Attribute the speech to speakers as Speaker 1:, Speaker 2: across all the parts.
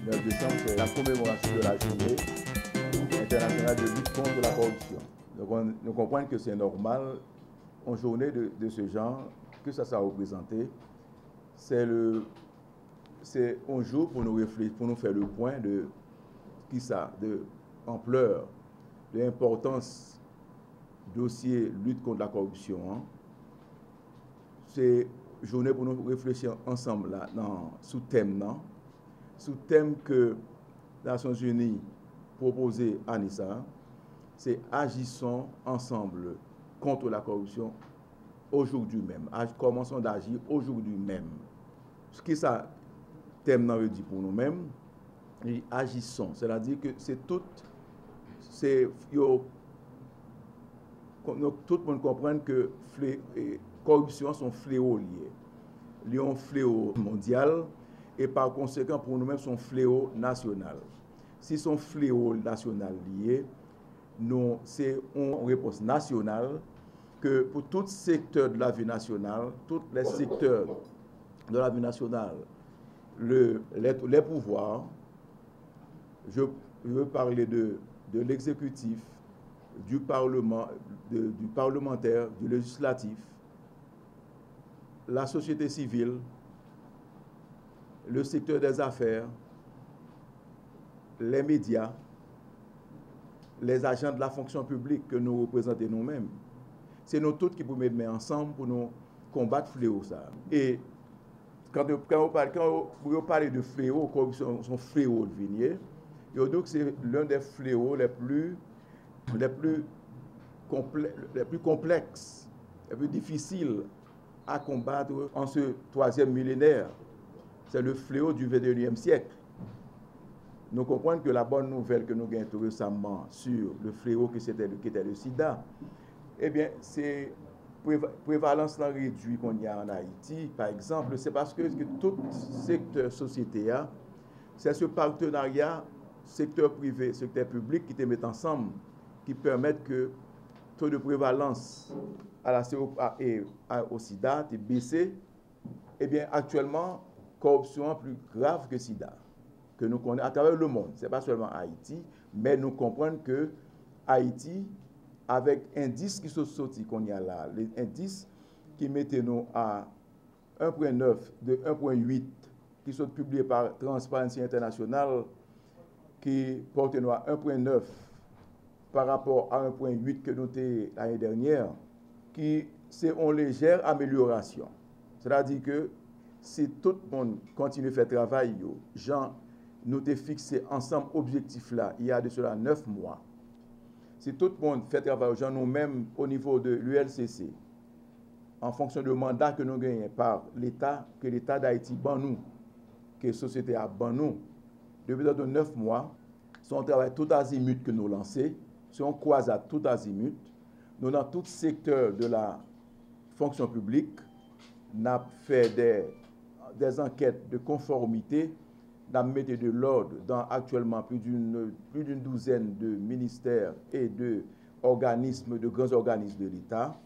Speaker 1: 9 décembre, c'est la commémoration de la journée internationale de lutte contre la corruption. Donc nous comprenons que c'est normal, en journée de ce genre, que ça soit représenté. C'est un jour pour nous réfléchir, pour nous faire le point de ampleur, de l'importance dossier lutte contre la corruption. C'est une journée pour nous réfléchir ensemble là, sous thème que les Nations Unies proposé à Nissa, c'est agissons ensemble contre la corruption aujourd'hui même. Commençons d'agir aujourd'hui même. Ce qui ça thème veut dire pour nous-mêmes, et agissons. C'est-à-dire que tout le monde comprend que corruption sont fléaux liés. Ils sont un fléau mondial et par conséquent pour nous-mêmes sont fléau national. Si sont fléau national liés, c'est une réponse nationale que pour tout secteur de la vie nationale, tous les secteurs de la vie nationale, les pouvoirs, je veux parler de l'exécutif, du Parlement, du parlementaire, du législatif, la société civile, le secteur des affaires, les médias, les agents de la fonction publique que nous représentons nous-mêmes. C'est nous tous qui pouvons mettre ensemble pour nous combattre le fléau. Ça. Et quand vous parlez de fléau, corruption, son fléau de Vignier, c'est l'un des fléaux les plus complexes, les plus difficiles à combattre en ce troisième millénaire. C'est le fléau du XXIe siècle. Nous comprenons que la bonne nouvelle que nous avons récemment sur le fléau qui était le sida, eh bien, c'est prévalence réduite qu'on y a en Haïti, par exemple, c'est parce que tout secteur société, c'est ce partenariat secteur privé, secteur public qui te met ensemble, qui permettent que taux de prévalence au sida est baissé. Eh bien, actuellement, corruption est plus grave que sida, que nous connaissons à travers le monde. Ce n'est pas seulement Haïti, mais nous comprenons que Haïti, avec indice qui sont sortis qu'on y a là, les indices qui mettent nous à 1,9 de 1,8 qui sont publiés par Transparency International, qui portent nous à 1,9 par rapport à 1,8 que nous avons l'année dernière, qui c'est une légère amélioration. C'est-à-dire que si tout le monde continue à faire travail, nous avons fixé ensemble objectif là, il y a de cela 9 mois. Si tout le monde fait travail, nous-mêmes au niveau de l'ULCC, en fonction du mandat que nous gagnons par l'État, que l'État d'Haïti ban nous, que la société a ban nous, depuis 9 mois, c'est un travail tout azimut que nous lançons, c'est un croisade tout azimut. Nous, dans tout secteur de la fonction publique, nous avons fait des enquêtes de conformité, nous avons mis de l'ordre dans actuellement plus d'une douzaine de ministères et de organismes, de grands organismes de l'État.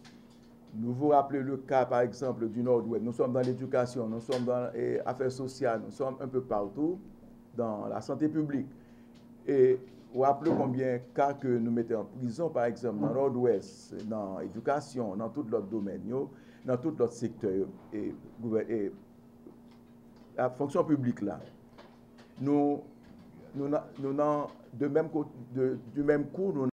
Speaker 1: Nous vous rappelez le cas, par exemple, du Nord-Ouest. Nous sommes dans l'éducation, nous sommes dans les affaires sociales, nous sommes un peu partout dans la santé publique. Et vous rappelez combien de cas que nous mettons en prison, par exemple, dans le Nord-Ouest, dans l'éducation, dans tout l'autre domaine, dans tout l'autre secteur et la fonction publique là. Nous du même coup, nous